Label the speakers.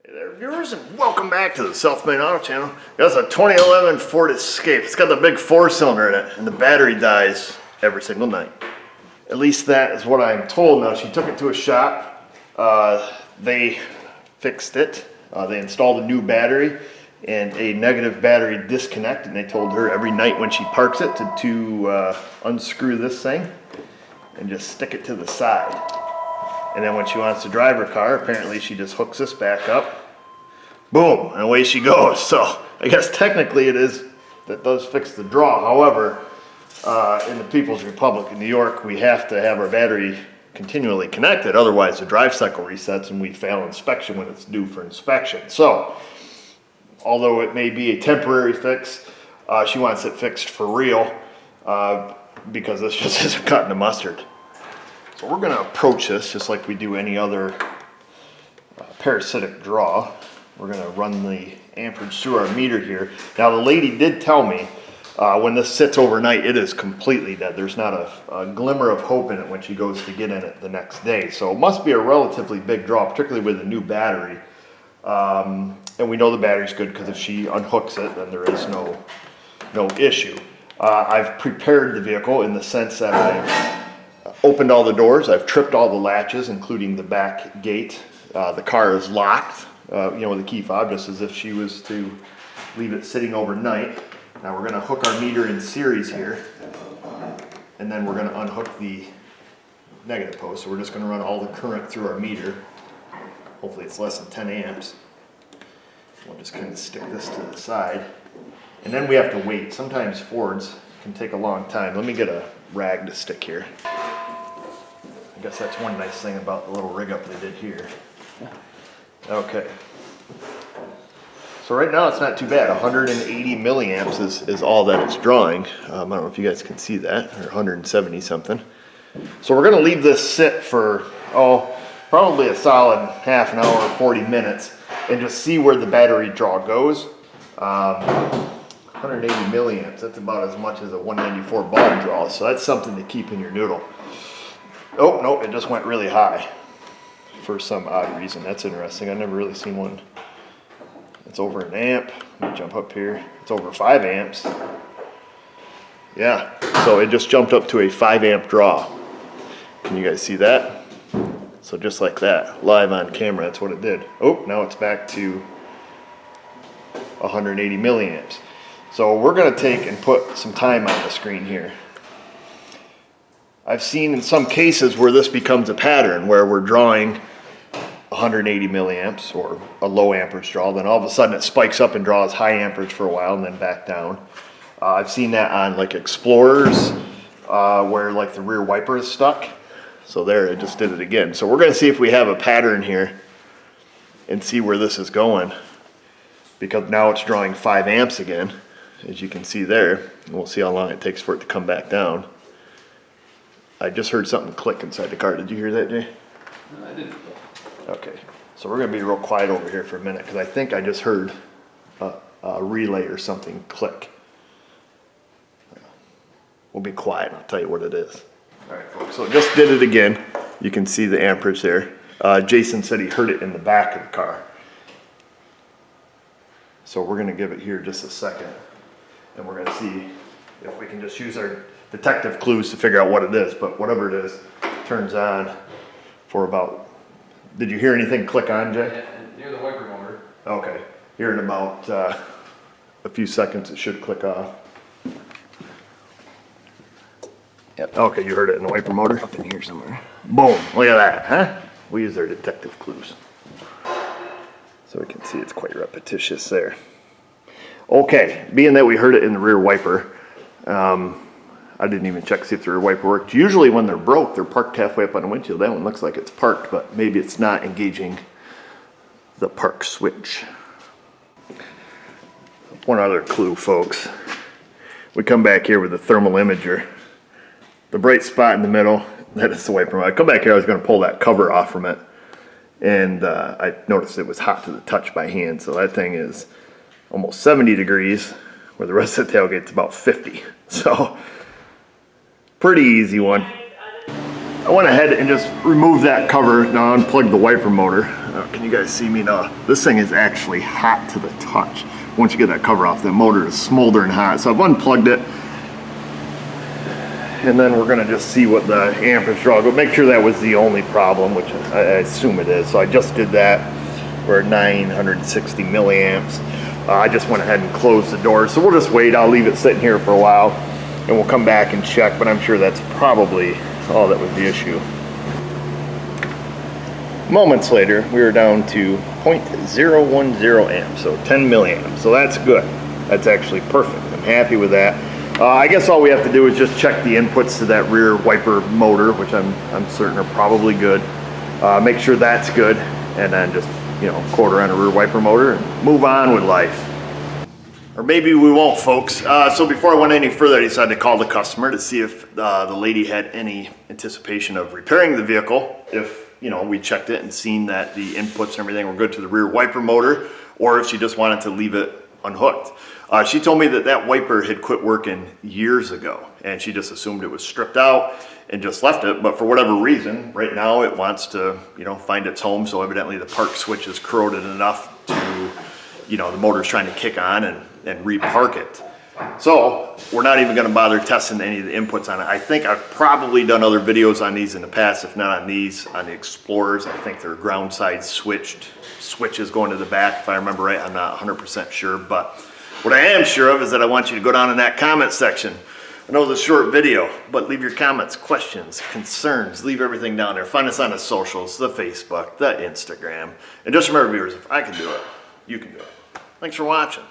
Speaker 1: Hey there viewers, and welcome back to the Self-Made Auto Channel. That's a 2011 Ford Escape. It's got the big 4-cylinder in it, and the battery dies every single night. At least that is what I'm told. Now, she took it to a shop. They fixed it. They installed a new battery and a negative battery disconnect, and they told her every night when she parks it to unscrew this thing and just stick it to the side. And then when she wants to drive her car, apparently she just hooks this back up, boom, and away she goes. So I guess technically that does fix the draw. However, in the People's Republic in New York, we have to have our battery continually connected, otherwise the drive cycle resets and we fail inspection when it's due for inspection. So, although it may be a temporary fix, she wants it fixed for real because this just isn't cutting the mustard. So we're going to approach this just like we do any other parasitic draw. We're going to run the amperage through our meter here. Now the lady did tell me when this sits overnight, it is completely dead. There's not a glimmer of hope in it when she goes to get in it the next day. So it must be a relatively big draw, particularly with a new battery. And we know the battery's good because if she unhooks it, then there is no issue. I've prepared the vehicle in the sense that I've opened all the doors, I've tripped all the latches, including the back gate. The car is locked, with a key fob, just as if she was to leave it sitting overnight. Now we're going to hook our meter in series here, and then we're going to unhook the negative post. So we're just going to run all the current through our meter. Hopefully it's less than 10 amps. We'll just kind of stick this to the side. And then we have to wait. Sometimes Fords can take a long time. Let me get a rag to stick here. I guess that's one nice thing about the little rig up they did here. Okay. So right now it's not too bad. 180 milliamps is all that it's drawing. I don't know if you guys can see that, or 170 something. So we're going to leave this sit for, probably a solid half an hour, 40 minutes, and just see where the battery draw goes. 180 milliamps, that's about as much as a 194 bulb draws, so that's something to keep in your noodle. Oh, no, it just went really high for some odd reason. That's interesting. I've never really seen one. It's over an amp. Let me jump up here. It's over 5 amps. Yeah, so it just jumped up to a 5 amp draw. Can you guys see that? So just like that, live on camera, that's what it did. Oh, now it's back to 180 milliamps. So we're going to take and put some time on the screen here. I've seen in some cases where this becomes a pattern where we're drawing 180 milliamps or a low amperage draw, then all of a sudden it spikes up and draws high amperage for a while and then back down. I've seen that on like Explorers where like the rear wiper is stuck. So there, it just did it again. So we're going to see if we have a pattern here and see where this is going, because now it's drawing 5 amps again, as you can see there. And we'll see how long it takes for it to come back down. I just heard something click inside the car. Did you hear that, Jay?
Speaker 2: No, I didn't.
Speaker 1: Okay, so we're going to be real quiet over here for a minute, because I think I just heard a relay or something click. We'll be quiet and I'll tell you what it is. All right, folks, so it just did it again. You can see the amperage there. Jason said he heard it in the back of the car. So we're going to give it here just a second, and we're going to see if we can just use our detective clues to figure out what it is. But whatever it is, turns on for about, did you hear anything click on, Jay?
Speaker 2: Yeah, near the wiper motor.
Speaker 1: Okay, here in about a few seconds it should click off. Yep. Okay, you heard it in the wiper motor?
Speaker 3: Up in here somewhere.
Speaker 1: Boom, look at that, huh? We use our detective clues. So we can see it's quite repetitious there. Okay, being that we heard it in the rear wiper, I didn't even check to see if the rear wiper worked. Usually when they're broke, they're parked halfway up on the windshield. That one looks like it's parked, but maybe it's not engaging the park switch. One other clue, folks. We come back here with the thermal imager. The bright spot in the middle, that is the wiper. I come back here, I was going to pull that cover off from it, and I noticed it was hot to the touch by hand. So that thing is almost 70 degrees, where the rest of the tailgate's about 50. So pretty easy one. I went ahead and just removed that cover. Now unplugged the wiper motor. Can you guys see me now? This thing is actually hot to the touch. Once you get that cover off, the motor is smoldering hot. So I've unplugged it. And then we're gonna just see what the amperage draw. But make sure that was the only problem, which I assume it is. So I just did that. We're at 960 milliamps. I just went ahead and closed the door. So we'll just wait. I'll leave it sitting here for a while and we'll come back and check, but I'm sure that's probably all that was the issue. Moments later, we were down to 0.010 amps, so 10 milliamps. So that's good. That's actually perfect. I'm happy with that. I guess all we have to do is just check the inputs to that rear wiper motor, which I'm certain are probably good. Make sure that's good, and then just, you know, quarter on a rear wiper motor and move on with life. Or maybe we won't, folks. So before I went any further, I decided to call the customer to see if the lady had any anticipation of repairing the vehicle. If, you know, we checked it and seen that the inputs and everything were good to the rear wiper motor, or if she just wanted to leave it unhooked. She told me that that wiper had quit working years ago, and she just assumed it was stripped out and just left it. But for whatever reason, right now it wants to, you know, find its home. So evidently the park switch is corroded enough to, you know, the motor's trying to kick on and repark it. So we're not even going to bother testing any of the inputs on it. I think I've probably done other videos on these in the past, if not on these, on the Explorers. I think they're ground side switches going to the back, if I remember right. I'm not 100% sure, but what I am sure of is that I want you to go down in that comment section. I know it's a short video, but leave your comments, questions, concerns, leave everything down there. Find us on the socials, the Facebook, the Instagram. And just remember, viewers, if I can do it, you can do it. Thanks for watching.